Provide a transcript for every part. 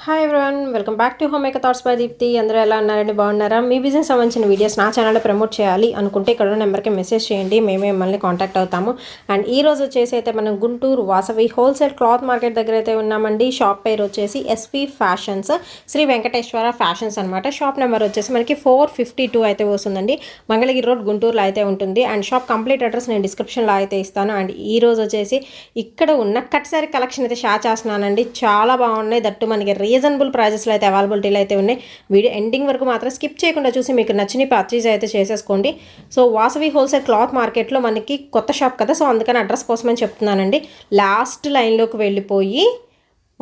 Hi everyone, welcome back to home maker thoughts by Deepti. అందరూ ఎలా ఉన్నారండి? బాగున్నారా? మీ బిజినెస్ సంబంధించిన వీడియోస్ నా ఛానల్లో ప్రమోట్ చేయాలి అనుకుంటే ఇక్కడ నెంబర్కి మెసేజ్ చేయండి, మేమే మిమ్మల్ని కాంటాక్ట్ అవుతాము. అండ్ ఈ రోజు వచ్చేసి అయితే మనం Guntur Vasavi wholesale cloth market దగ్గర అయితే ఉన్నామండి. షాప్ పేరు వచ్చేసి SV fashions, Sri Venkateswara fashions అనమాట. షాప్ నెంబర్ వచ్చేసి మనకి 452 అయితే వస్తుందండి. మంగళగిరి రోడ్ గుంటూరులో అయితే ఉంటుంది. అండ్ షాప్ కంప్లీట్ అడ్రస్ నేను డిస్క్రిప్షన్లో అయితే ఇస్తాను. అండ్ ఈ రోజు వచ్చేసి ఇక్కడ ఉన్న కట్ సారీ కలెక్షన్ అయితే షేర్ చేస్తున్నానండి. చాలా బాగున్నాయి. దట్టు మనకి రీజనబుల్ ప్రైజెస్లో అయితే అవైలబిలిటీలో అయితే ఉన్నాయి. వీడియో ఎండింగ్ వరకు మాత్రం స్కిప్ చేయకుండా చూసి మీకు నచ్చిన పర్చేజ్ అయితే చేసేసుకోండి. సో వాసవి హోల్సేల్ క్లాత్ మార్కెట్లో మనకి కొత్త షాప్ కదా, సో అందుకని అడ్రస్ కోసమని చెప్తున్నానండి. లాస్ట్ లైన్లోకి వెళ్ళిపోయి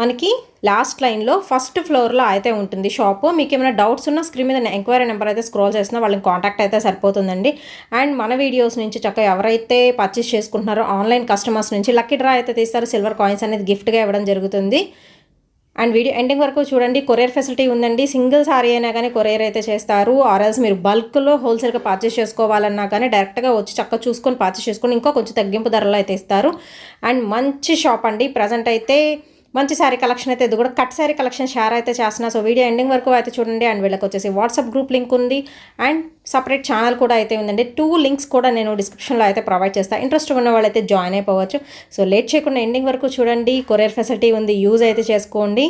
మనకి లాస్ట్ లైన్లో ఫస్ట్ ఫ్లోర్లో అయితే ఉంటుంది షాపు. మీకు ఏమైనా డౌట్స్ ఉన్నా స్క్రీన్ మీద ఎంక్వైరీ నెంబర్ అయితే స్క్రోల్ చేసినా వాళ్ళని కాంటాక్ట్ అయితే సరిపోతుందండి. అండ్ మన వీడియోస్ నుంచి చక్కగా ఎవరైతే పర్చేస్ చేసుకుంటున్నారో ఆన్లైన్ కస్టమర్స్ నుంచి లక్కీ డ్రా అయితే తీస్తారు. సిల్వర్ కాయిన్స్ అనేది గిఫ్ట్గా ఇవ్వడం జరుగుతుంది. అండ్ వీడియో ఎండింగ్ వరకు చూడండి. కొరియర్ ఫెసిలిటీ ఉందండి. సింగిల్ సారీ అయినా కానీ కొరియర్ అయితే చేస్తారు. ఆర్ఎల్స్ మీరు బల్క్లో హోల్సేల్గా పర్చేస్ చేసుకోవాలన్నా కానీ డైరెక్ట్గా వచ్చి చక్కగా చూసుకొని పర్చేస్ చేసుకొని ఇంకా కొంచెం తగ్గింపు ధరలో అయితే ఇస్తారు. అండ్ మంచి షాప్ అండి. ప్రజెంట్ అయితే మంచి శారీ కలెక్షన్ అయితే ఇది కూడా కట్ శారీ కలెక్షన్ షేర్ అయితే చేస్తున్నా. సో వీడియో ఎండింగ్ వరకు అయితే చూడండి. అండ్ వీళ్ళకి వచ్చేసి వాట్సాప్ గ్రూప్ లింక్ ఉంది అండ్ సపరేట్ ఛానల్ కూడా అయితే ఉందండి. 2 లింక్స్ కూడా నేను డిస్క్రిప్షన్లో అయితే ప్రొవైడ్ చేస్తాను. ఇంట్రెస్ట్ ఉన్న వాళ్ళైతే జాయిన్ అయిపోవచ్చు. సో లేట్ చేయకుండా ఎండింగ్ వరకు చూడండి. కొరియర్ ఫెసిలిటీ ఉంది, యూజ్ అయితే చేసుకోండి.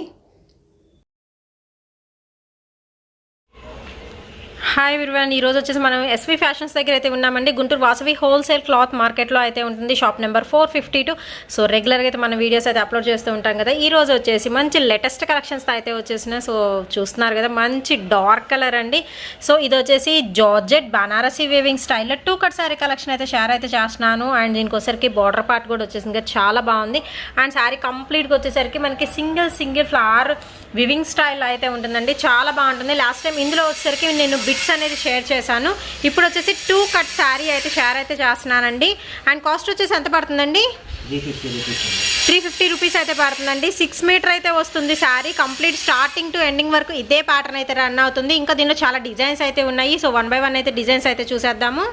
హాయ్ ఎవ్రీవన్, ఈరోజు వచ్చేసి మనం ఎస్వి ఫ్యాషన్స్ దగ్గర అయితే ఉన్నామండి. గుంటూరు వాసవి హోల్సేల్ క్లాత్ మార్కెట్లో అయితే ఉంటుంది. Shop number 452. సో రెగ్యులర్గా అయితే మన వీడియోస్ అయితే అప్లోడ్ చేస్తూ ఉంటాం కదా. ఈ రోజు వచ్చేసి మంచి లేటెస్ట్ కలెక్షన్స్ అయితే వచ్చేసినాయి. సో చూస్తున్నారు కదా, మంచి డార్క్ కలర్ అండి. సో ఇది వచ్చేసి జార్జెట్ బనారసీ వేవింగ్ స్టైల్లో 2 కట్ శారీ కలెక్షన్ అయితే షేర్ అయితే చేస్తున్నాను. అండ్ దీనికి వచ్చేసరికి బార్డర్ పార్ట్ కూడా వచ్చేసింది కదా, చాలా బాగుంది. అండ్ శారీ కంప్లీట్గా వచ్చేసరికి మనకి సింగిల్ ఫ్లవర్ వివింగ్ స్టైల్ అయితే ఉంటుందండి. చాలా బాగుంటుంది. లాస్ట్ టైం ఇందులో వచ్చేసరికి నేను బిట్స్ అనేది షేర్ చేశాను. ఇప్పుడు వచ్చేసి 2 కట్ శారీ అయితే షేర్ అయితే చేస్తున్నానండి. అండ్ కాస్ట్ వచ్చేసి ఎంత పడుతుందండి? 350 రూపీస్ అయితే పడుతుందండి. 6 మీటర్ అయితే వస్తుంది sari. Complete starting to ending వరకు ఇదే ప్యాటర్న్ అయితే రన్ అవుతుంది. ఇంకా దీనిలో చాలా డిజైన్స్ అయితే ఉన్నాయి. సో 1 బై 1 అయితే డిజైన్స్ అయితే చూసేద్దాము.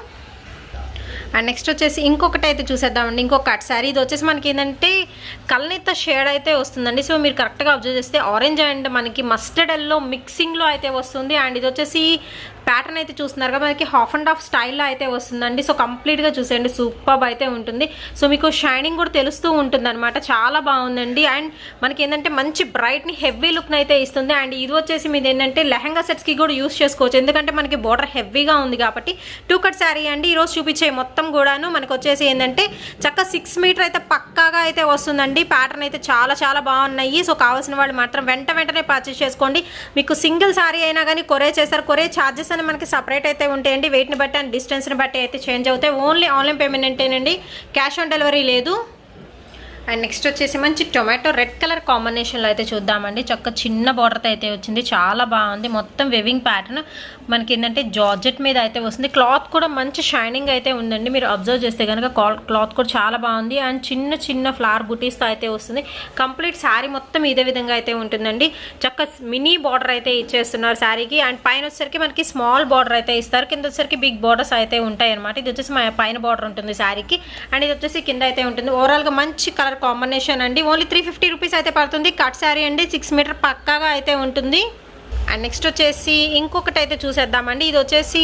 అండ్ నెక్స్ట్ వచ్చేసి ఇంకొకటి అయితే చూసేద్దామండి. ఇంకొక కట్ శారీ. ఇది వచ్చేసి మనకి ఏంటంటే కల్నేత షేడ్ అయితే వస్తుందండి. సో మీరు కరెక్ట్గా అబ్జర్వ్ చేస్తే ఆరెంజ్ అండ్ మనకి మస్టర్డ్ ఎల్లో మిక్సింగ్లో అయితే వస్తుంది. అండ్ ఇది వచ్చేసి ప్యాటర్న్ అయితే చూస్తున్నారు కదా, మనకి హాఫ్ అండ్ హాఫ్ స్టైల్లో అయితే వస్తుందండి. సో కంప్లీట్గా చూసేయండి, సూపర్ అయితే ఉంటుంది. సో మీకు షైనింగ్ కూడా తెలుస్తూ ఉంటుంది అనమాట. చాలా బాగుందండి. అండ్ మనకి ఏంటంటే మంచి బ్రైట్ని హెవీ లుక్ని అయితే ఇస్తుంది. అండ్ ఇది వచ్చేసి మీది ఏంటంటే లెహంగా సెట్స్కి కూడా యూస్ చేసుకోవచ్చు, ఎందుకంటే మనకి బోర్డర్ హెవీగా ఉంది కాబట్టి. 2 కట్ శారీ అండి. ఈరోజు చూపించే మొత్తం కూడాను మనకు వచ్చేసి ఏంటంటే చక్క 6 మీటర్ అయితే పక్కాగా అయితే వస్తుందండి. ప్యాటర్న్ అయితే చాలా బాగున్నాయి. సో కావాల్సిన వాళ్ళు మాత్రం వెంటనే పర్చేస్ చేసుకోండి. మీకు సింగిల్ శారీ అయినా కానీ కొరియర్ చేస్తారు. కొరియర్ ఛార్జెస్ అని మనకి సపరేట్ అయితే ఉంటాయండి. వెయిట్ని బట్టి అండ్ డిస్టెన్స్ని బట్టి అయితే చేంజ్ అవుతాయి. ఓన్లీ ఆన్లైన్ పేమెంట్ అంటేనండి, క్యాష్ ఆన్ డెలివరీ లేదు. అండ్ నెక్స్ట్ వచ్చేసి మంచి టొమాటో రెడ్ కలర్ కాంబినేషన్లో అయితే చూద్దామండి. చక్క చిన్న బార్డర్తో అయితే వచ్చింది. చాలా బాగుంది. మొత్తం వెవింగ్ ప్యాటర్న్ మనకి ఏంటంటే జార్జెట్ మీద అయితే వస్తుంది. క్లాత్ కూడా మంచి షైనింగ్ అయితే ఉందండి. మీరు అబ్జర్వ్ చేస్తే కనుక క్లాత్ కూడా చాలా బాగుంది. అండ్ చిన్న ఫ్లవర్ బుటీస్తో అయితే వస్తుంది. కంప్లీట్ శారీ మొత్తం ఇదే విధంగా అయితే ఉంటుందండి. చక్క మినీ బార్డర్ అయితే ఇచ్చేస్తున్నారు శారీకి. అండ్ పైన వచ్చేసరికి మనకి స్మాల్ బార్డర్ అయితే ఇస్తారు. కింద వచ్చేసరికి బిగ్ బార్డర్స్ అయితే ఉంటాయి అనమాట. ఇది వచ్చేసి పైన బార్డర్ ఉంటుంది శారీకి. అండ్ ఇది వచ్చేసి కింద అయితే ఉంటుంది. ఓవరాల్గా మంచి కలర్ కాంబినేషన్ అండి. ఓన్లీ 350 రూపీస్ అయితే పడుతుంది. కట్ శారీ అండి. 6 మీటర్ పక్కాగా అయితే ఉంటుంది. అండ్ నెక్స్ట్ వచ్చేసి ఇంకొకటి అయితే చూసేద్దామండి. ఇది వచ్చేసి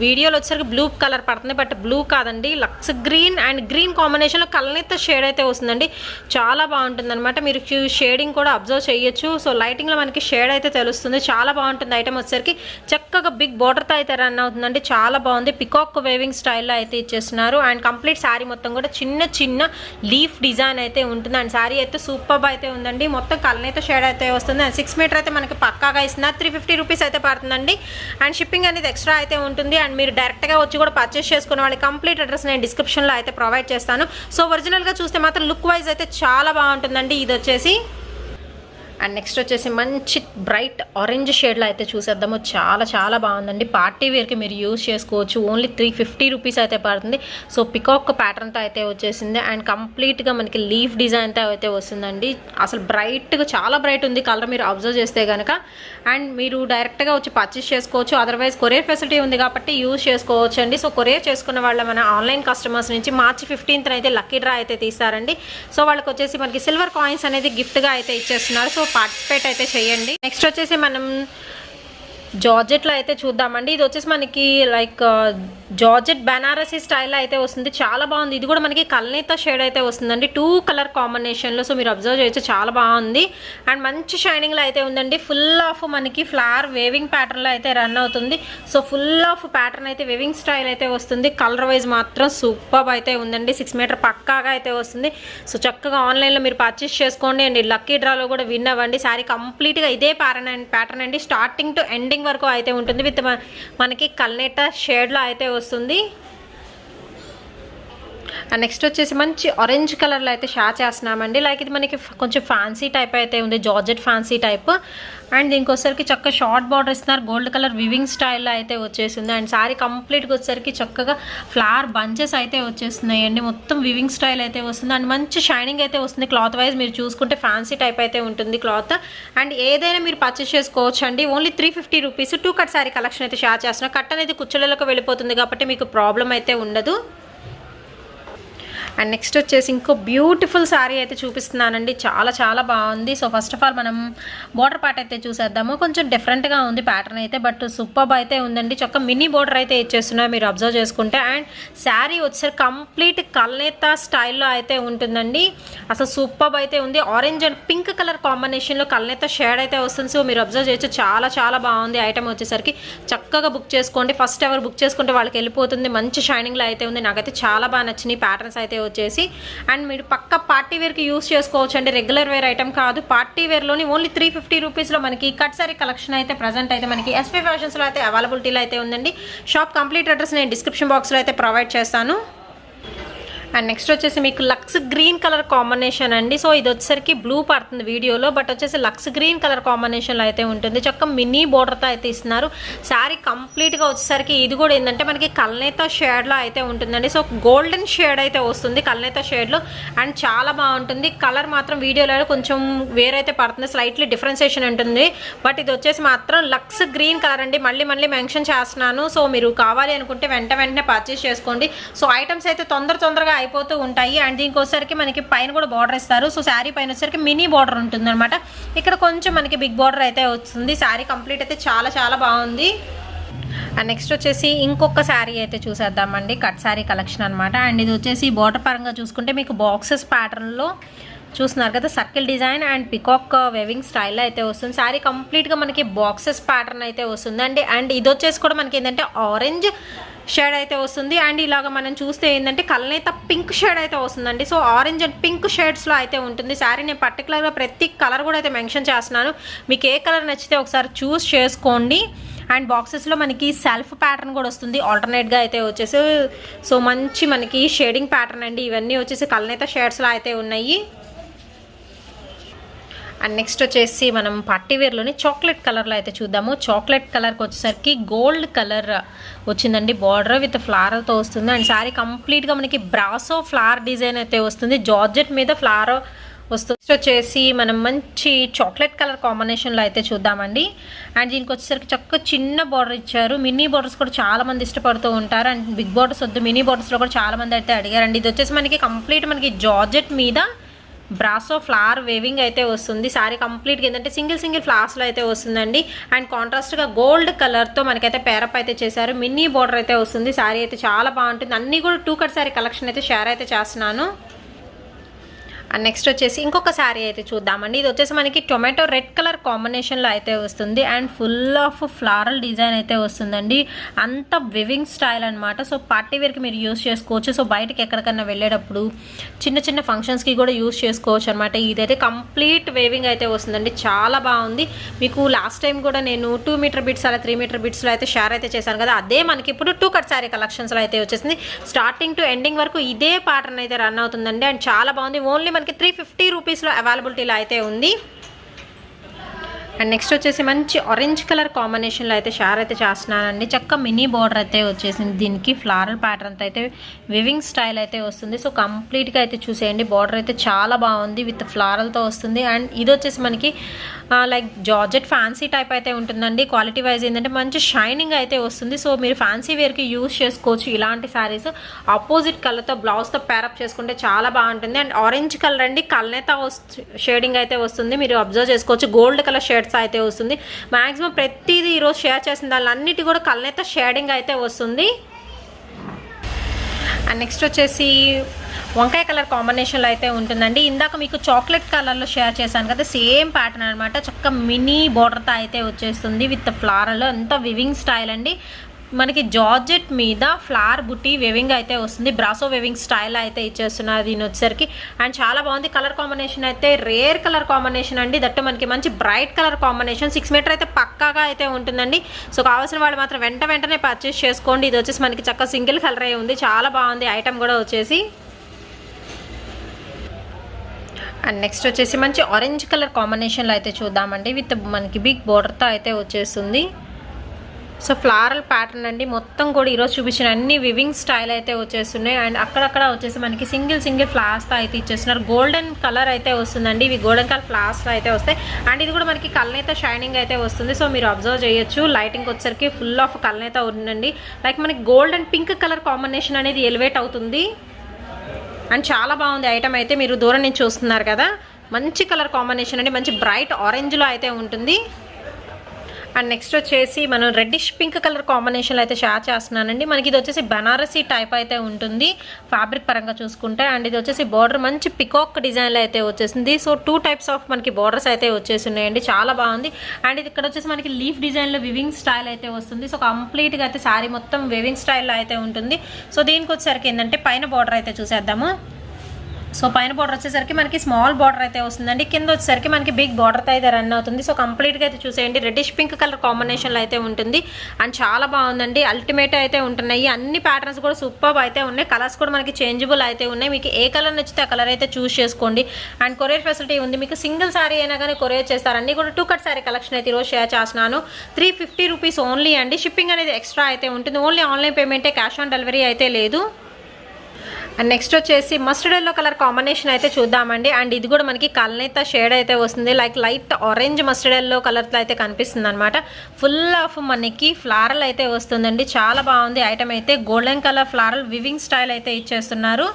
వీడియోలో వచ్చేసరికి బ్లూ కలర్ పడుతుంది, బట్ బ్లూ కాదండి, లక్స్ గ్రీన్ అండ్ గ్రీన్ కాంబినేషన్లో కలనేత షేడ్ అయితే వస్తుందండి. చాలా బాగుంటుంది అనమాట. మీరు షేడింగ్ కూడా అబ్జర్వ్ చేయొచ్చు. సో లైటింగ్లో మనకి షేడ్ అయితే తెలుస్తుంది. చాలా బాగుంటుంది. ఐటమ్ వచ్చేసరికి చక్కగా బిగ్ బార్డర్తో అయితే రన్ అవుతుందండి. చాలా బాగుంది. పికాక్ వేవింగ్ స్టైల్లో అయితే ఇచ్చేస్తున్నారు. అండ్ కంప్లీట్ శారీ మొత్తం కూడా చిన్న లీఫ్ డిజైన్ అయితే ఉంటుంది. అండ్ శారీ అయితే సూపర్ అయితే ఉందండి. మొత్తం కలనేత షేడ్ అయితే వస్తుంది. అండ్ 6 మీటర్ అయితే మనకి పక్కాగా ఇస్తున్నారు. 350 రూపీస్ అయితే పడుతుందండి. అండ్ షిప్పింగ్ అనేది ఎక్స్ట్రా అయితే ఉంటుంది. అండ్ మీరు డైరెక్ట్గా వచ్చి కూడా పర్చేస్ చేసుకునే వాళ్ళకి కంప్లీట్ అడ్రస్ నేను డిస్క్రిప్షన్లో అయితే ప్రొవైడ్ చేస్తాను. సో ఒరిజినల్గా చూస్తే మాత్రం లుక్ వైజ్ అయితే చాలా బాగుంటుందండి. ఇది వచ్చేసి అండ్ నెక్స్ట్ వచ్చేసి మంచి బ్రైట్ ఆరెంజ్ షేడ్లో అయితే చూసేద్దాము. చాలా బాగుందండి. పార్టీ వేర్కి మీరు యూజ్ చేసుకోవచ్చు. ఓన్లీ 350 రూపీస్ అయితే పడుతుంది. సో పికాక్ ప్యాటర్న్తో అయితే వచ్చేసింది. అండ్ కంప్లీట్గా మనకి లీఫ్ డిజైన్తో అయితే వస్తుందండి. అసలు బ్రైట్గా చాలా బ్రైట్ ఉంది కలర్, మీరు అబ్జర్వ్ చేస్తే కనుక. అండ్ మీరు డైరెక్ట్గా వచ్చి పర్చేస్ చేసుకోవచ్చు. అదర్వైజ్ కొరియర్ ఫెసిలిటీ ఉంది కాబట్టి యూజ్ చేసుకోవచ్చు అండి. సో కొరియర్ చేసుకున్న వాళ్ళ మన ఆన్లైన్ కస్టమర్స్ నుంచి మార్చి 15th అయితే లక్కీ డ్రా అయితే తీస్తారండి. సో వాళ్ళకి వచ్చేసి మనకి సిల్వర్ కాయిన్స్ అనేది గిఫ్ట్గా అయితే ఇచ్చేస్తున్నారు. సో పార్టిసిపేట్ అయితే చేయండి. నెక్స్ట్ వచ్చేసి మనం జార్జెట్లో అయితే చూద్దామండి. ఇది వచ్చేసి మనకి లైక్ జార్జెట్ బెనారసీ స్టైల్లో అయితే వస్తుంది. చాలా బాగుంది. ఇది కూడా మనకి కల్నేత షేడ్ అయితే వస్తుందండి, 2 కలర్ కాంబినేషన్లో. సో మీరు అబ్జర్వ్ చేయొచ్చు, చాలా బాగుంది అండ్ మంచి షైనింగ్లో అయితే ఉందండి. ఫుల్ ఆఫ్ మనకి ఫ్లవర్ వేవింగ్ ప్యాటర్న్లో అయితే రన్ అవుతుంది. సో ఫుల్ ఆఫ్ ప్యాటర్న్ అయితే వేవింగ్ స్టైల్ అయితే వస్తుంది. కలర్ వైజ్ మాత్రం సూపర్ అయితే ఉందండి. 6 మీటర్ పక్కాగా అయితే వస్తుంది. సో చక్కగా ఆన్లైన్లో మీరు పర్చేస్ చేసుకోండి అండ్ లక్కీ డ్రాలో కూడా విన్ అవ్వండి. శారీ కంప్లీట్గా ఇదే ప్యాటర్న్ అండి, స్టార్టింగ్ టు ఎండింగ్ వరకు అయితే ఉంటుంది. విత్ మనకి కల్నేట షేడ్లో అయితే వస్తుంది. అండ్ నెక్స్ట్ వచ్చేసి మంచి ఆరెంజ్ కలర్లో అయితే షేర్ చేస్తున్నామండి. లైక్ ఇది మనకి కొంచెం ఫ్యాన్సీ టైప్ అయితే ఉంది, జార్జెట్ ఫ్యాన్సీ టైప్. అండ్ దీనికొసరికి చక్కగా షార్ట్ బార్డర్ ఇస్తున్నారు, గోల్డ్ కలర్ వివింగ్ స్టైల్లో అయితే వచ్చేసింది. అండ్ శారీ కంప్లీట్గా వచ్చేసరికి చక్కగా ఫ్లవర్ బంచెస్ అయితే వచ్చేస్తున్నాయి అండి. మొత్తం వివింగ్ స్టైల్ అయితే వస్తుంది అండ్ మంచి షైనింగ్ అయితే వస్తుంది. క్లాత్ వైజ్ మీరు చూసుకుంటే ఫ్యాన్సీ టైప్ అయితే ఉంటుంది క్లాత్. అండ్ ఏదైనా మీరు పర్చేస్ చేసుకోవచ్చు అండి. Only 350 rupees 2 cut sari collection అయితే షేర్ చేస్తున్నారు. కట్ అనేది కుచ్చులకు వెళ్ళిపోతుంది కాబట్టి మీకు ప్రాబ్లం అయితే ఉండదు. అండ్ నెక్స్ట్ వచ్చేసి ఇంకో బ్యూటిఫుల్ శారీ అయితే చూపిస్తున్నానండి. చాలా చాలా బాగుంది. సో ఫస్ట్ ఆఫ్ ఆల్ మనం బోర్డర్ పార్ట్ అయితే చూసేద్దాము. కొంచెం డిఫరెంట్గా ఉంది ప్యాటర్న్ అయితే, బట్ సూపర్ అయితే ఉందండి. చక్క మినీ బోర్డర్ అయితే ఇచ్చేస్తున్నారు మీరు అబ్జర్వ్ చేసుకుంటే. అండ్ శారీ వచ్చేసరికి కంప్లీట్ కల్నేత స్టైల్లో అయితే ఉంటుందండి. అసలు సూపర్ అయితే ఉంది. ఆరెంజ్ అండ్ పింక్ కలర్ కాంబినేషన్లో కల్నేత షేడ్ అయితే వస్తుంది. సో మీరు అబ్జర్వ్ చేయొచ్చు, చాలా చాలా బాగుంది ఐటమ్ వచ్చేసరికి. చక్కగా బుక్ చేసుకోండి. ఫస్ట్ ఎవరు బుక్ చేసుకుంటే వాళ్ళకి వెళ్ళిపోతుంది. మంచి షైనింగ్లో అయితే ఉంది. నాకైతే చాలా బాగా నచ్చినాయి ప్యాటర్న్స్ అయితే వచ్చేసి. అండ్ మీరు పక్క పార్టీ వేర్కి యూస్ చేసుకోవచ్చు అండి, రెగ్యులర్ వేర్ ఐటమ్ కాదు. పార్టీ వేర్లోని ఓన్లీ 350 రూపీస్లో మనకి కట్ సారీ కలెక్షన్ అయితే ప్రజెంట్ అయితే మనకి ఎస్వి ఫ్యాషన్స్లో అయితే అవైలబిలిటీలో అయితే ఉందండి. షాప్ కంప్లీట్ అడ్రస్ నేను డిస్క్రిప్షన్ బాక్స్లో అయితే ప్రొవైడ్ చేస్తాను. అండ్ నెక్స్ట్ వచ్చేసి మీకు లక్స్ గ్రీన్ కలర్ కాంబినేషన్ అండి. సో ఇది వచ్చేసరికి బ్లూ పడుతుంది వీడియోలో, బట్ వచ్చేసి లక్స్ గ్రీన్ కలర్ కాంబినేషన్లో అయితే ఉంటుంది. చక్క మినీ బోర్డర్తో అయితే ఇస్తున్నారు. శారీ కంప్లీట్గా వచ్చేసరికి ఇది కూడా ఏంటంటే మనకి కల్నేత షేడ్లో అయితే ఉంటుందండి. సో గోల్డెన్ షేడ్ అయితే వస్తుంది కల్నేత షేడ్లో అండ్ చాలా బాగుంటుంది. కలర్ మాత్రం వీడియోలో కొంచెం వేరైతే పడుతుంది, స్లైట్లీ డిఫరెన్సియేషన్ ఉంటుంది. బట్ ఇది వచ్చేసి మాత్రం లక్స్ గ్రీన్ కలర్ అండి. మళ్ళీ మెన్షన్ చేస్తున్నాను. సో మీరు కావాలి అనుకుంటే వెంటనే పర్చేస్ చేసుకోండి. సో ఐటమ్స్ అయితే తొందరగా అయిపోతూ ఉంటాయి. అండ్ దీనికోసరికి మనకి పైన కూడా బార్డర్ ఇస్తారు. సో శారీ పైన వచ్చేసరికి మినీ బార్డర్ ఉంటుంది అనమాట. ఇక్కడ కొంచెం మనకి బిగ్ బార్డర్ అయితే వస్తుంది. శారీ కంప్లీట్ అయితే చాలా చాలా బాగుంది. అండ్ నెక్స్ట్ వచ్చేసి ఇంకొక శారీ అయితే చూసేద్దామండి, కట్ శారీ కలెక్షన్ అనమాట. అండ్ ఇది వచ్చేసి బార్డర్ పరంగా చూసుకుంటే మీకు బాక్సెస్ ప్యాటర్న్లో చూస్తున్నారు కదా, circle design and peacock weaving స్టైల్లో అయితే వస్తుంది. శారీ కంప్లీట్గా మనకి బాక్సెస్ ప్యాటర్న్ అయితే వస్తుంది అండి. అండ్ ఇది వచ్చేసి కూడా మనకి ఏంటంటే ఆరెంజ్ షేడ్ అయితే వస్తుంది. అండ్ ఇలాగ మనం చూస్తే ఏంటంటే కల్నేత పింక్ షేడ్ అయితే వస్తుందండి. సో ఆరెంజ్ అండ్ పింక్ షేడ్స్లో అయితే ఉంటుంది శారీ. నేను పర్టికులర్గా ప్రతి కలర్ కూడా అయితే మెన్షన్ చేస్తున్నాను. మీకు ఏ కలర్ నచ్చితే ఒకసారి చూస్ చేసుకోండి. అండ్ బాక్సెస్లో మనకి సెల్ఫ్ ప్యాటర్న్ కూడా వస్తుంది ఆల్టర్నేట్గా అయితే వచ్చేసి. సో మంచి మనకి షేడింగ్ ప్యాటర్న్ అండి. ఇవన్నీ వచ్చేసి కల్నేత షేడ్స్లో అయితే ఉన్నాయి. అండ్ నెక్స్ట్ వచ్చేసి మనం పార్టీ వేర్లోని చాక్లెట్ కలర్లో అయితే చూద్దాము. చాక్లెట్ కలర్కి వచ్చేసరికి గోల్డ్ కలర్ వచ్చిందండి. బార్డర్ విత్ ఫ్లవర్తో వస్తుంది. అండ్ శారీ కంప్లీట్గా మనకి బ్రాసో ఫ్లవర్ డిజైన్ అయితే వస్తుంది. జార్జెట్ మీద ఫ్లవర్ వస్తుంది. నెక్స్ట్ వచ్చేసి మనం మంచి చాక్లెట్ కలర్ కాంబినేషన్లో అయితే చూద్దామండి. అండ్ దీనికి వచ్చేసరికి చక్కగా చిన్న బార్డర్ ఇచ్చారు. మినీ బార్డర్స్ కూడా చాలా మంది ఇష్టపడుతూ ఉంటారు. అండ్ బిగ్ బార్డర్స్ వద్దు, మినీ బార్డర్స్లో కూడా చాలా మంది అయితే అడిగారండి. ఇది వచ్చేసి మనకి కంప్లీట్ మనకి జార్జెట్ మీద బ్రాసో ఫ్లవర్ వేవింగ్ అయితే వస్తుంది. శారీ కంప్లీట్గా ఏంటంటే సింగిల్ ఫ్లవర్స్లో అయితే వస్తుందండి. అండ్ కాంట్రాస్ట్గా గోల్డ్ కలర్తో మనకైతే పేరప్ అయితే చేశారు. మినీ బార్డర్ అయితే వస్తుంది. శారీ అయితే చాలా బాగుంటుంది. అన్నీ కూడా 2 కట్ శారీ కలెక్షన్ అయితే షేర్ అయితే చేస్తున్నాను. అండ్ నెక్స్ట్ వచ్చేసి ఇంకొక శారీ అయితే చూద్దామండి. ఇది వచ్చేసి మనకి టొమాటో రెడ్ కలర్ కాంబినేషన్లో అయితే వస్తుంది. And full of floral design అయితే వస్తుందండి. అంత వివింగ్ స్టైల్ అనమాట. సో పార్టీ వేర్కి మీరు యూస్ చేసుకోవచ్చు. సో బయటకి ఎక్కడికన్నా వెళ్ళేటప్పుడు చిన్న ఫంక్షన్స్కి కూడా యూస్ చేసుకోవచ్చు అనమాట. ఇదైతే కంప్లీట్ వేవింగ్ అయితే వస్తుందండి. చాలా బాగుంది. మీకు లాస్ట్ టైం కూడా నేను 2 మీటర్ బిట్స్ అలా 3 మీటర్ బిట్స్లో అయితే షేర్ అయితే చేశాను కదా, అదే మనకి ఇప్పుడు 2 కట్ శారీ కలెక్షన్స్లో అయితే వచ్చేసింది. స్టార్టింగ్ టు ఎండింగ్ వరకు ఇదే ప్యాటర్న్ అయితే రన్ అవుతుందండి. అండ్ చాలా బాగుంది. ఓన్లీ మనకి 350 రూపీస్లో అవైలబిలిటీలో అయితే ఉంది. అండ్ నెక్స్ట్ వచ్చేసి మంచి ఆరెంజ్ కలర్ కాంబినేషన్లో అయితే షేర్ అయితే చేస్తున్నానండి. చక్క మినీ బార్డర్ అయితే వచ్చేసింది. దీనికి ఫ్లారల్ ప్యాటర్న్తో అయితే వివింగ్ స్టైల్ అయితే వస్తుంది. సో కంప్లీట్గా అయితే చూసేయండి. బార్డర్ అయితే చాలా బాగుంది, విత్ ఫ్లారల్తో వస్తుంది. అండ్ ఇది వచ్చేసి మనకి లైక్ జార్జెట్ ఫ్యాన్సీ టైప్ అయితే ఉంటుందండి. క్వాలిటీ వైజ్ ఏంటంటే మంచి షైనింగ్ అయితే వస్తుంది. సో మీరు ఫ్యాన్సీ వేర్కి యూజ్ చేసుకోవచ్చు ఇలాంటి శారీస్. ఆపోజిట్ కలర్తో బ్లౌజ్తో పేరప్ చేసుకుంటే చాలా బాగుంటుంది. అండ్ ఆరెంజ్ కలర్ అండి, కల్నేత షేడింగ్ అయితే వస్తుంది. మీరు అబ్జర్వ్ చేసుకోవచ్చు. గోల్డ్ కలర్ షేడ్స్ అయితే వస్తుంది. మ్యాక్సిమం ప్రతిదీ ఈరోజు షేర్ చేసిన దానిలన్నిటి కూడా కల్నేత షేడింగ్ అయితే వస్తుంది. అండ్ నెక్స్ట్ వచ్చేసి వంకాయ కలర్ కాంబినేషన్లో అయితే ఉంటుందండి. ఇందాక మీకు చాక్లెట్ కలర్లో షేర్ చేశాను కదా, సేమ్ ప్యాటర్న్ అనమాట. చక్క మినీ బార్డర్తో అయితే వచ్చేస్తుంది విత్ ఫ్లారల్. అంతా వివింగ్ స్టైల్ అండి. మనకి జార్జెట్ మీద ఫ్లవర్ బుట్టి వెవింగ్ అయితే వస్తుంది. బ్రాసో వెవింగ్ స్టైల్ అయితే ఇచ్చేస్తున్నారు దీని వచ్చేసరికి. అండ్ చాలా బాగుంది. కలర్ కాంబినేషన్ అయితే రేర్ కలర్ కాంబినేషన్ అండి. దట్టు మనకి మంచి బ్రైట్ కలర్ కాంబినేషన్. 6 మీటర్ అయితే పక్కాగా అయితే ఉంటుందండి. సో కావాల్సిన వాళ్ళు మాత్రం వెంటనే పర్చేస్ చేసుకోండి. ఇది వచ్చేసి మనకి చక్క సింగిల్ కలర్ అయి ఉంది. చాలా బాగుంది ఐటమ్ కూడా వచ్చేసి. అండ్ నెక్స్ట్ వచ్చేసి మంచి ఆరెంజ్ కలర్ కాంబినేషన్లో అయితే చూద్దామండి. విత్ మనకి బిగ్ బోర్డర్తో అయితే వచ్చేస్తుంది. సో ఫ్లారల్ ప్యాటర్న్ అండి. మొత్తం కూడా ఈరోజు చూపించిన అన్ని వివింగ్ స్టైల్ అయితే వచ్చేస్తున్నాయి. అండ్ అక్కడక్కడ వచ్చేసి మనకి సింగిల్ ఫ్లాస్తో అయితే ఇచ్చేస్తున్నారు. గోల్డెన్ కలర్ అయితే వస్తుందండి. ఇవి గోల్డెన్ కలర్ ఫ్లాస్తో అయితే వస్తాయి. అండ్ ఇది కూడా మనకి కల్నేత షైనింగ్ అయితే వస్తుంది. సో మీరు అబ్జర్వ్ చేయొచ్చు. లైటింగ్ వచ్చేసరికి ఫుల్ ఆఫ్ కల్నేత ఉందండి. లైక్ మనకి gold and pink colour combination అనేది ఎలివేట్ అవుతుంది. అండ్ చాలా బాగుంది ఐటమ్ అయితే. మీరు దూరం నుంచి చూస్తున్నారు కదా, మంచి కలర్ కాంబినేషన్ అండి. మంచి బ్రైట్ ఆరెంజ్లో అయితే ఉంటుంది. అండ్ నెక్స్ట్ వచ్చేసి మనం రెడ్డిష్ పింక్ కలర్ కాంబినేషన్లో అయితే షేర్ చేస్తున్నానండి. మనకి ఇది వచ్చేసి బనారసీ టైప్ అయితే ఉంటుంది ఫ్యాబ్రిక్ పరంగా చూసుకుంటే. అండ్ ఇది వచ్చేసి బార్డర్ మంచి పికాక్ డిజైన్లో అయితే వచ్చేసింది. సో 2 టైప్స్ ఆఫ్ మనకి బార్డర్స్ అయితే వచ్చేసి ఉన్నాయండి. చాలా బాగుంది. అండ్ ఇది ఇక్కడ వచ్చేసి మనకి లీఫ్ డిజైన్లో వివింగ్ స్టైల్ అయితే వస్తుంది. సో కంప్లీట్గా అయితే శారీ మొత్తం వివింగ్ స్టైల్లో అయితే ఉంటుంది. సో దీనికి వచ్చేసరికి ఏంటంటే పైన బార్డర్ అయితే చూసేద్దాము. సో పైన బార్డర్ వచ్చేసరికి మనకి స్మాల్ బార్డర్ అయితే వస్తుందండి. కింద వచ్చేసరికి మనకి బిగ్ బార్డర్తో అయితే రన్ అవుతుంది. సో కంప్లీట్గా అయితే చూసేయండి. రెడ్డిష్ పింక్ కలర్ కాంబినేషన్లో అయితే ఉంటుంది. అండ్ చాలా బాగుందండి. అల్టిమేట్ అయితే ఉంటున్నాయి. అన్ని ప్యాటర్న్స్ కూడా సూపర్ అయితే ఉన్నాయి. కలర్స్ కూడా మనకి చేంజబుల్ అయితే ఉన్నాయి. మీకు ఏ కలర్ నచ్చితే ఆ కలర్ అయితే చూస్ చేసుకోండి. అండ్ కొరియర్ ఫెసిలిటీ ఉంది. మీకు సింగిల్ శారీ అయినా కానీ కొరియర్ చేస్తారు. అన్ని కూడా 2 కట్ శారీ కలెక్షన్ అయితే ఈరోజు షేర్ చేస్తున్నాను. 350 రూపీస్ ఓన్లీ అండి. షిప్పింగ్ అనేది ఎక్స్ట్రా అయితే ఉంటుంది. ఓన్లీ ఆన్లైన్ పేమెంటే, క్యాష్ ఆన్ డెలివరీ అయితే లేదు. అండ్ నెక్స్ట్ వచ్చేసి మస్టర్డ్ ఎల్లో కలర్ కాంబినేషన్ అయితే చూద్దామండి. అండ్ ఇది కూడా మనకి కల్నేత షేడ్ అయితే వస్తుంది. Like light orange mustard yellow కలర్తో అయితే కనిపిస్తుంది అనమాట. ఫుల్ ఆఫ్ మనకి ఫ్లారల్ అయితే వస్తుందండి. చాలా బాగుంది ఐటమ్ అయితే. Golden colour floral weaving style అయితే ఇచ్చేస్తున్నారు.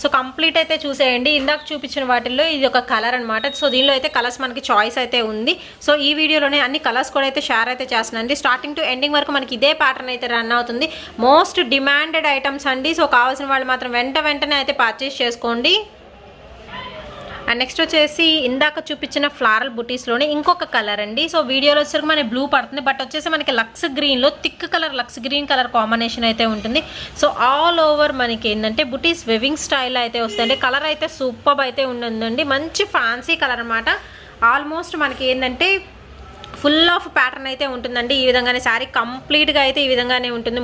సో కంప్లీట్ అయితే చూసేయండి. ఇందాక చూపించిన వాటిల్లో ఇది ఒక కలర్ అనమాట. సో దీనిలో అయితే కలర్స్ మనకి చాయిస్ అయితే ఉంది. సో ఈ వీడియోలోనే అన్ని కలర్స్ కూడా అయితే షేర్ అయితే చేస్తున్నానండి. స్టార్టింగ్ టు ఎండింగ్ వరకు మనకి ఇదే ప్యాటర్న్ అయితే రన్ అవుతుంది. మోస్ట్ డిమాండెడ్ ఐటమ్స్ అండి. సో కావాల్సిన వాళ్ళు మాత్రం వెంటనే అయితే పర్చేస్ చేసుకోండి. అండ్ నెక్స్ట్ వచ్చేసి ఇందాక చూపించిన ఫ్లారల్ బుటీస్లోనే ఇంకొక కలర్ అండి. సో వీడియోలో వచ్చేసరికి మనకి బ్లూ పడుతుంది, బట్ వచ్చేసి మనకి లక్స్ గ్రీన్లో thick colour lush green colour combination అయితే ఉంటుంది. సో ఆల్ ఓవర్ మనకి ఏంటంటే బుటీస్ వెవింగ్ స్టైల్ అయితే వస్తాయండి. కలర్ అయితే సూపర్ అయితే ఉంటుందండి. మంచి ఫ్యాన్సీ కలర్ అనమాట. ఆల్మోస్ట్ మనకి ఏంటంటే ఫుల్ ఆఫ్ ప్యాటర్న్ అయితే ఉంటుందండి. ఈ విధంగానే శారీ కంప్లీట్గా అయితే ఈ విధంగానే ఉంటుంది.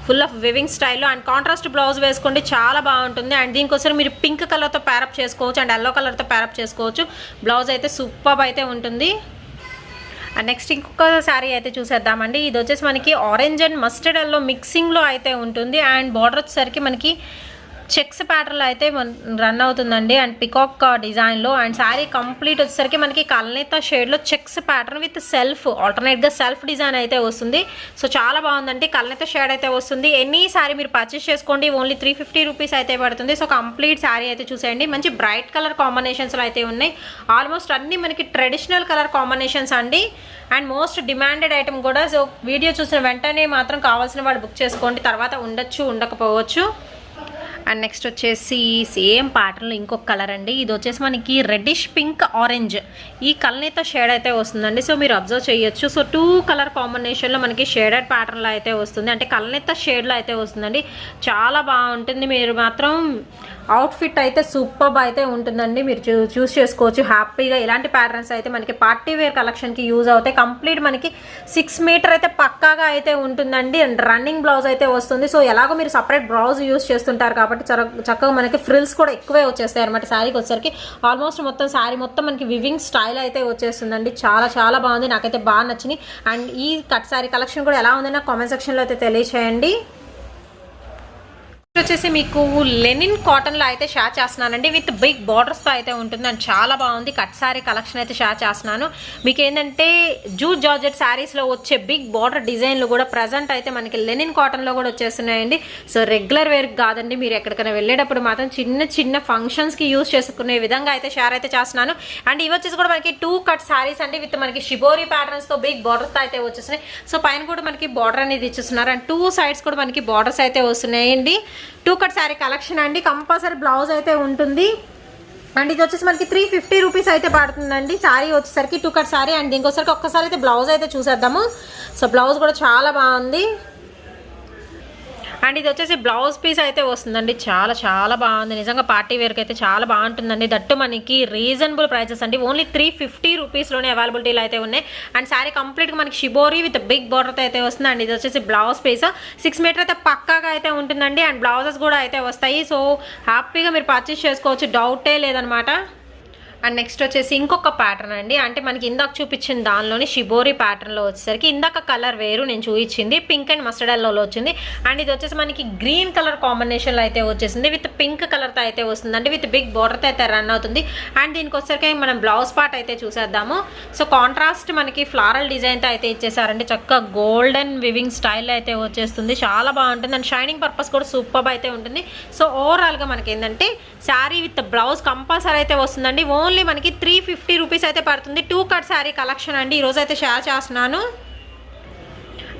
ఫుల్ ఆఫ్ వివింగ్ స్టైల్లో. అండ్ కాంట్రాస్ట్ బ్లౌజ్ వేసుకోండి, చాలా బాగుంటుంది. అండ్ దీనికోసం మీరు పింక్ కలర్తో ప్యారప్ చేసుకోవచ్చు అండ్ ఎల్లో కలర్తో ప్యారప్ చేసుకోవచ్చు. బ్లౌజ్ అయితే సూపర్ అయితే ఉంటుంది. అండ్ నెక్స్ట్ ఇంకొక శారీ అయితే చూసేద్దామండి. ఇది వచ్చేసి మనకి ఆరెంజ్ అండ్ మస్టర్డ్ ఎల్లో మిక్సింగ్లో అయితే ఉంటుంది. అండ్ బార్డర్ వచ్చేసరికి మనకి చెక్స్ ప్యాటర్న్లో అయితే రన్ అవుతుందండి. అండ్ పికాక్ డిజైన్లో. అండ్ శారీ కంప్లీట్ వచ్చేసరికి మనకి కల్నేత షేడ్లో చెక్స్ ప్యాటర్న్ విత్ సెల్ఫ్ ఆల్టర్నేట్గా సెల్ఫ్ డిజైన్ అయితే వస్తుంది. సో చాలా బాగుందండి. కల్నేత షేడ్ అయితే వస్తుంది. ఎనీ శారీ మీరు పర్చేస్ చేసుకోండి. ఓన్లీ 350 రూపీస్ అయితే పడుతుంది. సో కంప్లీట్ శారీ అయితే చూసేయండి. మంచి బ్రైట్ కలర్ కాంబినేషన్స్లో అయితే ఉన్నాయి. ఆల్మోస్ట్ అన్నీ మనకి ట్రెడిషనల్ కలర్ కాంబినేషన్స్ అండి. అండ్ మోస్ట్ డిమాండెడ్ ఐటమ్ కూడా. సో వీడియో చూసిన వెంటనే మాత్రం కావాల్సిన వాళ్ళు బుక్ చేసుకోండి. తర్వాత ఉండొచ్చు, ఉండకపోవచ్చు. అండ్ నెక్స్ట్ వచ్చేసి సేమ్ ప్యాటర్న్లో ఇంకొక కలర్ అండి. ఇది వచ్చేసి మనకి రెడ్డిష్ పింక్ ఆరెంజ్ ఈ కల్నేత షేడ్ అయితే వస్తుందండి. సో మీరు అబ్జర్వ్ చేయొచ్చు. సో 2 కలర్ కాంబినేషన్లో మనకి షేడెడ్ ప్యాటర్న్లో అయితే వస్తుంది. అంటే కల్నేత షేడ్లో అయితే వస్తుందండి. చాలా బాగుంటుంది. మీరు మాత్రం అవుట్ఫిట్ అయితే సూపర్ అయితే ఉంటుందండి. మీరు చూస్ చేసుకోవచ్చు హ్యాపీగా. ఇలాంటి ప్యాటర్న్స్ అయితే మనకి పార్టీ వేర్ కలెక్షన్కి యూజ్ అవుతాయి. కంప్లీట్ మనకి 6 మీటర్ అయితే పక్కాగా అయితే ఉంటుందండి. అండ్ రన్నింగ్ బ్లౌజ్ అయితే వస్తుంది. సో ఎలాగో మీరు సపరేట్ బ్లౌజ్ యూజ్ చేస్తుంటారు కాబట్టి కాబట్టి చక్కగా మనకి ఫ్రిల్స్ కూడా ఎక్కువే వచ్చేస్తాయి అనమాట శారీకి వచ్చేసరికి. ఆల్మోస్ట్ మొత్తం శారీ మొత్తం మనకి వివింగ్ స్టైల్ అయితే వచ్చేస్తుందండి. చాలా చాలా బాగుంది, నాకైతే బాగా నచ్చింది. అండ్ ఈ కట్ శారీ కలెక్షన్ కూడా ఎలా ఉందో నాకు కామెంట్ సెక్షన్లో అయితే తెలియచేయండి. వచ్చేసి మీకు లెనిన్ కాటన్లో అయితే షేర్ చేస్తున్నానండి, విత్ బిగ్ బార్డర్స్తో అయితే ఉంటుంది అండ్ చాలా బాగుంది. కట్ శారీ కలెక్షన్ అయితే షేర్ చేస్తున్నాను. మీకు ఏంటంటే జూట్ జార్జెట్ శారీస్లో వచ్చే బిగ్ బార్డర్ డిజైన్లు కూడా ప్రజెంట్ అయితే మనకి లెనిన్ కాటన్లో కూడా వచ్చేస్తున్నాయండి. సో రెగ్యులర్ వేర్కి కాదండి, మీరు ఎక్కడికైనా వెళ్ళేటప్పుడు మాత్రం చిన్న చిన్న ఫంక్షన్స్కి యూజ్ చేసుకునే విధంగా అయితే షేర్ అయితే చేస్తున్నాను. అండ్ ఇవి వచ్చేసి కూడా మనకి 2 కట్ శారీస్ అండి, విత్ మనకి షిబోరి ప్యాటర్న్స్తో బిగ్ బార్డర్స్తో అయితే వచ్చేస్తున్నాయి. సో పైన కూడా మనకి బార్డర్ అనేది ఇచ్చేస్తున్నారు అండ్ 2 సైడ్స్ కూడా మనకి బార్డర్స్ అయితే వస్తున్నాయండి. 2 కట్ శారీ కలెక్షన్ అండి, కంపల్సరీ బ్లౌజ్ అయితే ఉంటుంది. అండ్ ఇది వచ్చేసి మనకి 350 రూపీస్ అయితే పడుతుందండి శారీ వచ్చేసరికి 2 కట్ శారీ. అండ్ ఇంకోసరికి ఒక్కసారి అయితే బ్లౌజ్ అయితే చూసేద్దాము. సో బ్లౌజ్ కూడా చాలా బాగుంది. అండ్ ఇది వచ్చేసి బ్లౌజ్ పీస్ అయితే వస్తుందండి, చాలా చాలా బాగుంది. నిజంగా పార్టీ వేర్కి అయితే చాలా బాగుంటుందండి. దట్టు మనకి రీజనబుల్ ప్రైసెస్ అండి, ఓన్లీ 350 రూపీస్లోనే అవైలబిలిటీలో అయితే ఉన్నాయి. అండ్ శారీ కంప్లీట్గా మనకి షిబోరి విత్ బిగ్ బార్డర్తో అయితే వస్తుంది. అండ్ ఇది వచ్చేసి బ్లౌజ్ పీస్ 6 మీటర్ అయితే పక్కాగా అయితే ఉంటుందండి. అండ్ బ్లౌజెస్ కూడా అయితే వస్తాయి. సో హ్యాపీగా మీరు పర్చేస్ చేసుకోవచ్చు, డౌటే లేదనమాట. అండ్ నెక్స్ట్ వచ్చేసి ఇంకొక ప్యాటర్న్ అండి, అంటే మనకి ఇందాక చూపించిన దానిలోని షిబోరి ప్యాటర్న్లో వచ్చేసరికి ఇందాక కలర్ వేరు, నేను చూపించింది పింక్ అండ్ మస్టర్డ్ ఎల్లో వచ్చింది. అండ్ ఇది వచ్చేసి మనకి గ్రీన్ కలర్ కాంబినేషన్లో అయితే వచ్చేసింది, విత్ పింక్ కలర్తో అయితే వస్తుందండి, విత్ బిగ్ బార్డర్తో అయితే రన్ అవుతుంది. అండ్ దీనికి వచ్చేసరికి మనం బ్లౌజ్ పార్ట్ అయితే చూసేద్దాము. సో కాంట్రాస్ట్ మనకి ఫ్లారల్ డిజైన్తో అయితే ఇచ్చేసారండి, చక్కగా గోల్డెన్ వివింగ్ స్టైల్ అయితే వచ్చేస్తుంది, చాలా బాగుంటుంది. అండ్ షైనింగ్ పర్పస్ కూడా సూపర్ అయితే ఉంటుంది. సో ఓవరాల్గా మనకి ఏంటంటే శారీ విత్ బ్లౌజ్ కంపల్సరీ అయితే వస్తుందండి. ఓన్లీ మనకి 350 రూపీస్ అయితే పడుతుంది. 2 కట్ శారీ కలెక్షన్ అండి, ఈరోజు అయితే షేర్ చేస్తున్నాను.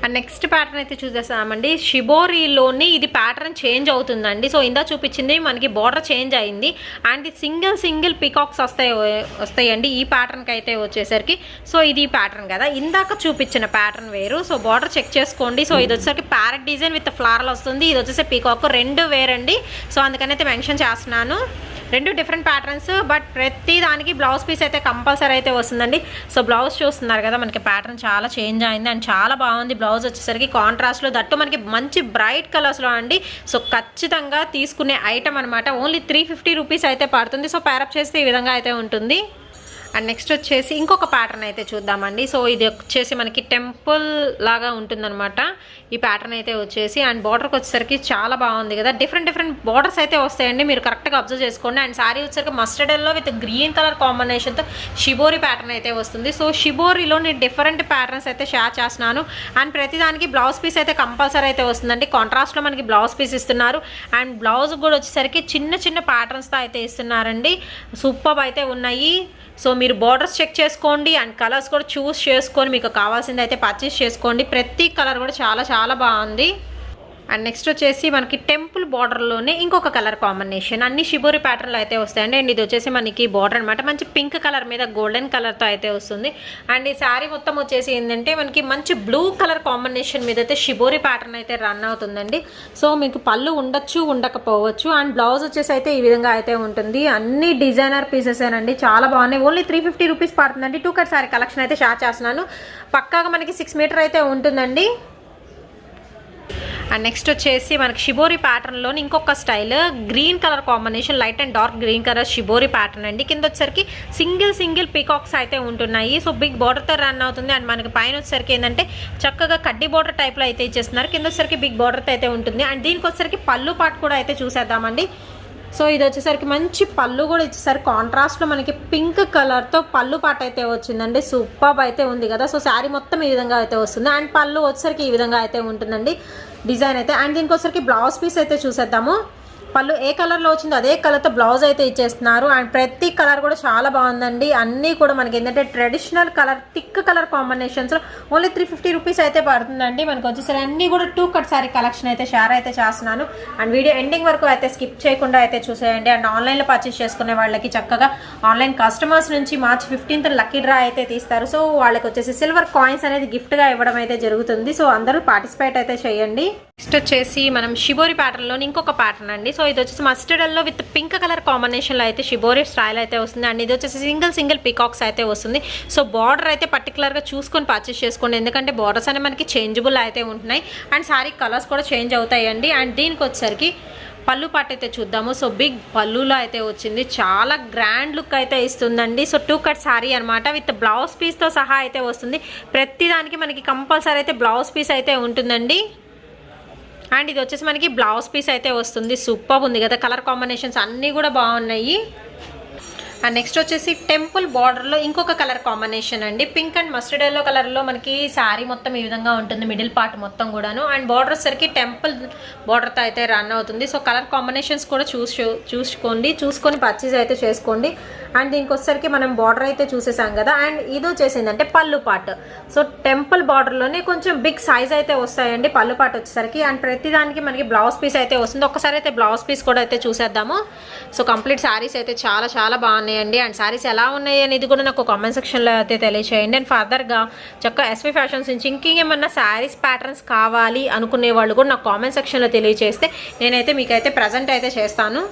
అండ్ నెక్స్ట్ ప్యాటర్న్ అయితే చూసేసామండి, షిబోరీలోని ఇది ప్యాటర్న్ చేంజ్ అవుతుందండి. సో ఇందా చూపించింది మనకి బార్డర్ చేంజ్ అయింది. అండ్ సింగిల్ పికాక్స్ వస్తాయండి ఈ ప్యాటర్న్కి అయితే వచ్చేసరికి. సో ఇది ప్యాటర్న్ కదా, ఇందాక చూపించిన ప్యాటర్న్ వేరు. సో బార్డర్ చెక్ చేసుకోండి. సో ఇది వచ్చేసరికి ప్యారెట్ డిజైన్ విత్ ఫ్లారల్ వస్తుంది, ఇది వచ్చేసి పీకాక్, 2 వేరండి. సో అందుకని అయితే మెన్షన్ చేస్తున్నాను, 2 డిఫరెంట్ ప్యాటర్న్స్. బట్ ప్రతి దానికి బ్లౌజ్ పీస్ అయితే కంపల్సరీ అయితే వస్తుందండి. సో బ్లౌజ్ చూస్తున్నారు కదా, మనకి ప్యాటర్న్ చాలా చేంజ్ అయింది అండ్ చాలా బాగుంది. బ్లౌజ్ వచ్చేసరికి కాంట్రాస్ట్లో, దట్టు మనకి మంచి బ్రైట్ కలర్స్లో అండి. సో ఖచ్చితంగా తీసుకునే ఐటమ్ అనమాట. ఓన్లీ 350 రూపీస్ అయితే పడుతుంది. సో ప్యారప్ చేస్తే ఈ విధంగా అయితే ఉంటుంది. అండ్ నెక్స్ట్ వచ్చేసి ఇంకొక ప్యాటర్న్ అయితే చూద్దామండి. సో ఇది వచ్చేసి మనకి టెంపుల్ లాగా ఉంటుందన్నమాట ఈ ప్యాటర్న్ అయితే వచ్చేసి. అండ్ బార్డర్కి వచ్చేసరికి చాలా బాగుంది కదా, డిఫరెంట్ బార్డర్స్ అయితే వస్తాయండి, మీరు కరెక్ట్గా అబ్జర్వ్ చేసుకోండి. అండ్ శారీ వచ్చేసరికి mustard yellow with green colour కాంబినేషన్తో షిబోరి ప్యాటర్న్ అయితే వస్తుంది. సో షిబోరిలో నేను డిఫరెంట్ ప్యాటర్న్స్ అయితే షేర్ చేస్తున్నాను. అండ్ ప్రతిదానికి బ్లౌజ్ పీస్ అయితే కంపల్సరీ అయితే వస్తుందండి. కాంట్రాస్ట్లో మనకి బ్లౌజ్ పీస్ ఇస్తున్నారు. అండ్ బ్లౌజ్ కూడా వచ్చేసరికి చిన్న ప్యాటర్న్స్తో అయితే ఇస్తున్నారండి, సూపర్ అయితే ఉన్నాయి. సో మీరు బార్డర్స్ చెక్ చేసుకోండి అండ్ కలర్స్ కూడా చూస్ చేసుకొని మీకు కావాల్సింది అయితే పర్చేస్ చేసుకోండి. ప్రతి కలర్ కూడా చాలా చాలా బాగుంది. అండ్ నెక్స్ట్ వచ్చేసి మనకి టెంపుల్ బార్డర్లోనే ఇంకొక కలర్ కాంబినేషన్, అన్ని షిబోరి ప్యాటర్న్లు అయితే వస్తాయండి. అండ్ ఇది వచ్చేసి మనకి బార్డర్ అనమాట, మంచి పింక్ కలర్ మీద గోల్డెన్ కలర్తో అయితే వస్తుంది. అండ్ ఈ శారీ మొత్తం వచ్చేసి ఏంటంటే మనకి మంచి బ్లూ కలర్ కాంబినేషన్ మీద అయితే షిబోరి ప్యాటర్న్ అయితే రన్ అవుతుందండి. సో మీకు పళ్ళు ఉండొచ్చు, ఉండకపోవచ్చు. అండ్ బ్లౌజ్ వచ్చేసి అయితే ఈ విధంగా అయితే ఉంటుంది. అన్ని డిజైనర్ పీసెస్ ఏనండి, చాలా బాగున్నాయి. ఓన్లీ 350 రూపీస్ పడుతుందండి. 2 కట్ శారీ కలెక్షన్ అయితే షేర్ చేస్తున్నాను. పక్కాగా మనకి 6 మీటర్ అయితే ఉంటుందండి. అండ్ నెక్స్ట్ వచ్చేసి మనకి షిబోరి ప్యాటర్న్లోని ఇంకొక style, green colour combination, light and dark green colour shibori pattern అండి. కింద వచ్చేసరికి సింగిల్ పీకాక్స్ అయితే ఉంటున్నాయి. సో బిగ్ బార్డర్తో రన్ అవుతుంది. అండ్ మనకి పైన వచ్చేసరికి ఏంటంటే చక్కగా కడ్డీ బార్డర్ టైప్లో అయితే ఇచ్చేస్తున్నారు. కింద వచ్చేసరికి బిగ్ బార్డర్తో అయితే ఉంటుంది. అండ్ దీనికి వచ్చేసరికి పళ్ళు పాటు కూడా అయితే చూసేద్దామండి. సో ఇది వచ్చేసరికి మంచి పళ్ళు కూడా ఇచ్చేసరికి కాంట్రాస్ట్లో మనకి పింక్ కలర్తో పళ్ళు పాట అయితే వచ్చిందండి, సూపర్ అయితే ఉంది కదా. సో శారీ మొత్తం ఈ విధంగా అయితే వస్తుంది. అండ్ పళ్ళు వచ్చేసరికి ఈ విధంగా అయితే ఉంటుందండి డిజైన్ అయితే. అండ్ దీనికి వచ్చేసరికి బ్లౌజ్ పీస్ అయితే చూసేద్దాము. పళ్ళు ఏ కలర్లో వచ్చిందో అదే కలర్తో బ్లౌజ్ అయితే ఇచ్చేస్తున్నారు. అండ్ ప్రతి కలర్ కూడా చాలా బాగుందండి. అన్నీ కూడా మనకి ఏంటంటే ట్రెడిషనల్ కలర్, థిక్ కలర్ కాంబినేషన్స్లో ఓన్లీ 350 రూపీస్ అయితే పడుతుందండి. మనకు వచ్చేసరి అన్నీ కూడా 2 కట్ శారీ కలెక్షన్ అయితే షేర్ అయితే చేస్తున్నాను. అండ్ వీడియో ఎండింగ్ వరకు అయితే స్కిప్ చేయకుండా అయితే చూసేయండి. అండ్ ఆన్లైన్లో పర్చేస్ చేసుకునే వాళ్ళకి చక్కగా ఆన్లైన్ కస్టమర్స్ నుంచి మార్చి 15th లక్కీ డ్రా అయితే తీస్తారు. సో వాళ్ళకి వచ్చేసి సిల్వర్ కాయిన్స్ అనేది గిఫ్ట్గా ఇవ్వడం అయితే జరుగుతుంది. సో అందరూ పార్టిసిపేట్ అయితే చేయండి. నెక్స్ట్ వచ్చేసి మనం షిబోరి ప్యాటర్న్లో ఇంకొక ప్యాటర్న్ అండి. సో ఇది వచ్చేసి mustard yellow with pink colour కాంబినేషన్లో అయితే షిబోరి స్టైల్ అయితే వస్తుంది. అండ్ ఇది వచ్చేసి సింగిల్ పీకాక్స్ అయితే వస్తుంది. సో బార్డర్ అయితే పర్టికులర్గా చూసుకొని పర్చేస్ చేసుకోండి, ఎందుకంటే బార్డర్స్ అనేవి మనకి చేంజబుల్ అయితే ఉంటున్నాయి. అండ్ శారీ కలర్స్ కూడా చేంజ్ అవుతాయండి. అండ్ దీనికి వచ్చేసరికి పళ్ళు పాట అయితే చూద్దాము. సో బిగ్ పళ్ళులో అయితే వచ్చింది, చాలా గ్రాండ్ లుక్ అయితే ఇస్తుందండి. సో 2 కట్ శారీ అనమాట, విత్ బ్లౌజ్ పీస్తో సహా అయితే వస్తుంది. ప్రతి దానికి మనకి కంపల్సరీ అయితే బ్లౌజ్ పీస్ అయితే ఉంటుందండి. అండ్ ఇది వచ్చేసి మనకి బ్లౌజ్ పీస్ అయితే వస్తుంది. సూపర్ ఉంది కదా, కలర్ కాంబినేషన్స్ అన్నీ కూడా బాగున్నాయి. అండ్ నెక్స్ట్ వచ్చేసి టెంపుల్ బార్డర్లో ఇంకొక కలర్ కాంబినేషన్ అండి. పింక్ అండ్ మస్టర్డ్ ఎల్లో కలర్లో మనకి శారీ మొత్తం ఈ విధంగా ఉంటుంది, మిడిల్ పార్ట్ మొత్తం కూడాను. అండ్ బార్డర్ వచ్చేసరికి టెంపుల్ బార్డర్తో అయితే రన్ అవుతుంది. సో కలర్ కాంబినేషన్స్ కూడా చూసుకొని పర్చేజ్ అయితే చేసుకోండి. అండ్ దీనికి వచ్చేసరికి మనం బార్డర్ అయితే చూసేసాం కదా. అండ్ ఇది వచ్చేసిందంటే పళ్ళు పార్ట్. సో టెంపుల్ బార్డర్లోనే కొంచెం బిగ్ సైజ్ అయితే వస్తాయండి పళ్ళు పార్ట్ వచ్చేసరికి. అండ్ ప్రతిదానికి మనకి బ్లౌజ్ పీస్ అయితే వస్తుంది. ఒక్కసారి అయితే బ్లౌజ్ పీస్ కూడా అయితే చూసేద్దాము. సో కంప్లీట్ శారీస్ అయితే చాలా చాలా బాగున్నాయి అండి. అండ్ శారీస్ ఎలా ఉన్నాయి అనేది కూడా నాకు కామెంట్ సెక్షన్లో అయితే తెలియచేయండి. అండ్ ఫర్దర్గా చక్కగా ఎస్వి ఫ్యాషన్స్ నుంచి ఇంకేమన్నా శారీస్ ప్యాటర్న్స్ కావాలి అనుకునే వాళ్ళు కూడా నాకు కామెంట్ సెక్షన్లో తెలియచేస్తే నేనైతే మీకైతే ప్రజెంట్ అయితే చేస్తాను.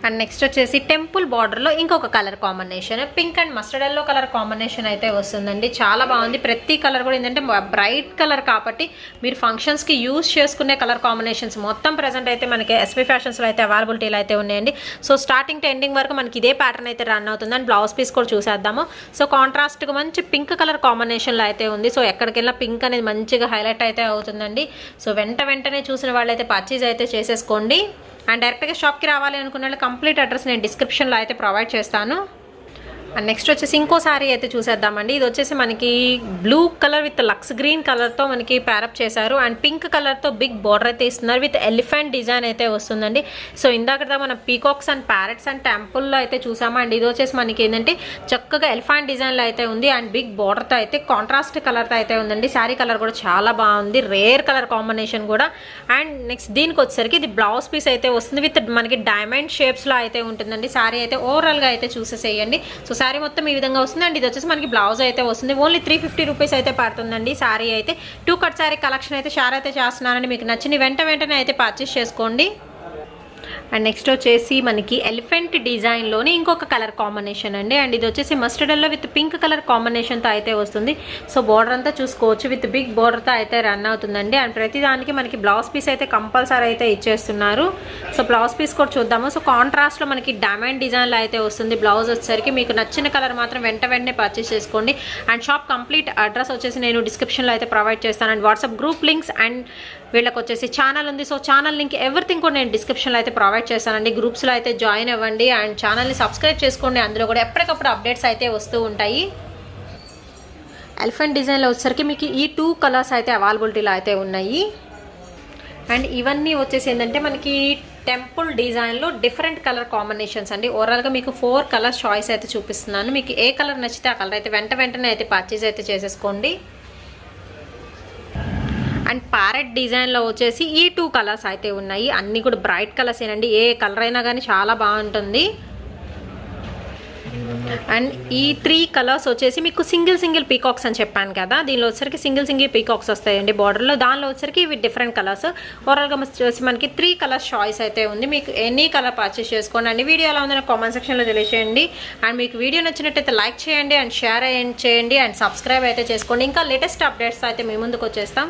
అండ్ నెక్స్ట్ వచ్చేసి టెంపుల్ బార్డర్లో ఇంకొక colour combination, pink and mustard yellow colour combination అయితే వస్తుందండి. చాలా బాగుంది. ప్రతి కలర్ కూడా ఏంటంటే బ్రైట్ కలర్ కాబట్టి మీరు ఫంక్షన్స్కి యూజ్ చేసుకునే కలర్ కాంబినేషన్స్ మొత్తం ప్రజెంట్ అయితే మనకి ఎస్వి ఫ్యాషన్స్లో అయితే అవైలబిలిటీలో అయితే ఉన్నాయండి. సో స్టార్టింగ్ టు ఎండింగ్ వరకు మనకి ఇదే ప్యాటర్న్ అయితే రన్ అవుతుంది. అండ్ బ్లౌజ్ పీస్ కూడా చూసేద్దాము. సో కాంట్రాస్ట్గా మంచి పింక్ కలర్ కాంబినేషన్లో అయితే ఉంది. సో ఎక్కడికెళ్ళినా పింక్ అనేది మంచిగా హైలైట్ అయితే అవుతుందండి. సో వెంటనే చూసిన వాళ్ళైతే పర్చేజ్ అయితే చేసేసుకోండి. అండ్ డైరెక్ట్గా షాప్కి రావాలి అనుకున్న వాళ్ళు కంప్లీట్ అడ్రస్ నేను డిస్క్రిప్షన్లో అయితే ప్రొవైడ్ చేస్తాను. అండ్ నెక్స్ట్ వచ్చేసి ఇంకో శారీ అయితే చూసేద్దామండి. ఇది వచ్చేసి మనకి blue colour with lush green కలర్తో మనకి ప్యారప్ చేశారు. అండ్ పింక్ కలర్తో బిగ్ బార్డర్ అయితే ఇస్తున్నారు, విత్ ఎలిఫెంట్ డిజైన్ అయితే వస్తుందండి. సో ఇందాక మనం పీకాక్స్ అండ్ ప్యారెట్స్ అండ్ టెంపుల్లో అయితే చూసాము. అండ్ ఇది వచ్చేసి మనకి ఏంటంటే చక్కగా ఎలిఫెంట్ డిజైన్లో అయితే ఉంది. అండ్ బిగ్ బార్డర్తో అయితే కాంట్రాస్ట్ కలర్తో అయితే ఉందండి. శారీ కలర్ కూడా చాలా బాగుంది, రేర్ కలర్ కాంబినేషన్ కూడా. అండ్ నెక్స్ట్ దీనికి వచ్చేసరికి ఇది బ్లౌజ్ పీస్ అయితే వస్తుంది, విత్ మనకి డైమండ్ షేప్స్లో అయితే ఉంటుందండి. శారీ అయితే ఓవరాల్గా అయితే చూసేసేయండి. సో శారీ మొత్తం ఈ విధంగా వస్తుంది. అండ్ ఇది వచ్చేసి మనకి బ్లౌజ్ అయితే వస్తుంది. ఓన్లీ 350 రూపీస్ అయితే పడుతుందండి. శారీ అయితే 2 కట్ శారీ కలెక్షన్ అయితే షేర్ అయితే చేస్తున్నానండి. మీకు నచ్చిన వెంటనే అయితే పర్చేస్ చేసుకోండి. అండ్ నెక్స్ట్ వచ్చేసి మనకి ఎలిఫెంట్ డిజైన్లోని ఇంకొక కలర్ కాంబినేషన్ అండి. అండ్ ఇది వచ్చేసి mustard yellow with pink colour కాంబినేషన్తో అయితే వస్తుంది. సో బార్డర్ అంతా చూసుకోవచ్చు, విత్ బిగ్ బార్డర్తో అయితే రన్ అవుతుందండి. అండ్ ప్రతిదానికి మనకి బ్లౌజ్ పీస్ అయితే కంపల్సరీ అయితే ఇచ్చేస్తున్నారు. సో బ్లౌజ్ పీస్ కూడా చూద్దాము. సో కాంట్రాస్ట్లో మనకి డైమండ్ డిజైన్లో అయితే వస్తుంది. బ్లౌజ్ వచ్చేసరికి మీకు నచ్చిన కలర్ మాత్రం వెంటనే పర్చేస్ చేసుకోండి. అండ్ షాప్ కంప్లీట్ అడ్రస్ వచ్చేసి నేను డిస్క్రిప్షన్లో అయితే ప్రొవైడ్ చేస్తాను. And WhatsApp group links and వీళ్ళకి వచ్చేసి ఛానల్ ఉంది. సో ఛానల్ లింక్ ఎవ్రీథింగ్ కూడా నేను డిస్క్రిప్షన్లో అయితే ప్రొవైడ్ చేస్తానండి. గ్రూప్స్లో అయితే జాయిన్ అవ్వండి. అండ్ ఛానల్ని సబ్స్క్రైబ్ చేసుకోండి. అందులో కూడా ఎప్పటికప్పుడు అప్డేట్స్ అయితే వస్తూ ఉంటాయి. ఎలిఫెంట్ డిజైన్లో వచ్చేసరికి మీకు ఈ 2 కలర్స్ అయితే అవైలబిలిటీలో అయితే ఉన్నాయి. అండ్ ఇవన్నీ వచ్చేసి ఏంటంటే మనకి టెంపుల్ డిజైన్లో డిఫరెంట్ కలర్ కాంబినేషన్స్ అండి. ఓవరాల్గా మీకు 4 కలర్స్ చాయిస్ అయితే చూపిస్తున్నాను. మీకు ఏ కలర్ నచ్చితే ఆ కలర్ అయితే వెంటనే అయితే పర్చేజ్ అయితే చేసేసుకోండి. అండ్ ప్యారెట్ డిజైన్లో వచ్చేసి ఈ 2 కలర్స్ అయితే ఉన్నాయి. అన్నీ కూడా బ్రైట్ కలర్స్ ఏనండి. ఏ కలర్ అయినా కానీ చాలా బాగుంటుంది. అండ్ ఈ 3 కలర్స్ వచ్చేసి మీకు సింగిల్ పీకాక్స్ అని చెప్పాను కదా, దీనిలో వచ్చరికి సింగిల్ పీకాక్స్ వస్తాయండి బార్డర్లో. దానిలో వచ్చరికి ఇవి డిఫరెంట్ కలర్స్. ఓవరాల్గా వచ్చేసి మనకి 3 కలర్స్ చాయిస్ అయితే ఉంది. మీకు ఎనీ కలర్ పర్చేస్ చేసుకోండి. అండ్ వీడియో ఎలా ఉందో కామెంట్ సెక్షన్లో తెలియజేయండి. అండ్ మీకు వీడియో నచ్చినట్టయితే లైక్ చేయండి, అండ్ షేర్ చేయండి, అండ్ సబ్స్క్రైబ్ అయితే చేసుకోండి. ఇంకా లేటెస్ట్ అప్డేట్స్ అయితే మీ ముందుకు వచ్చేస్తాం.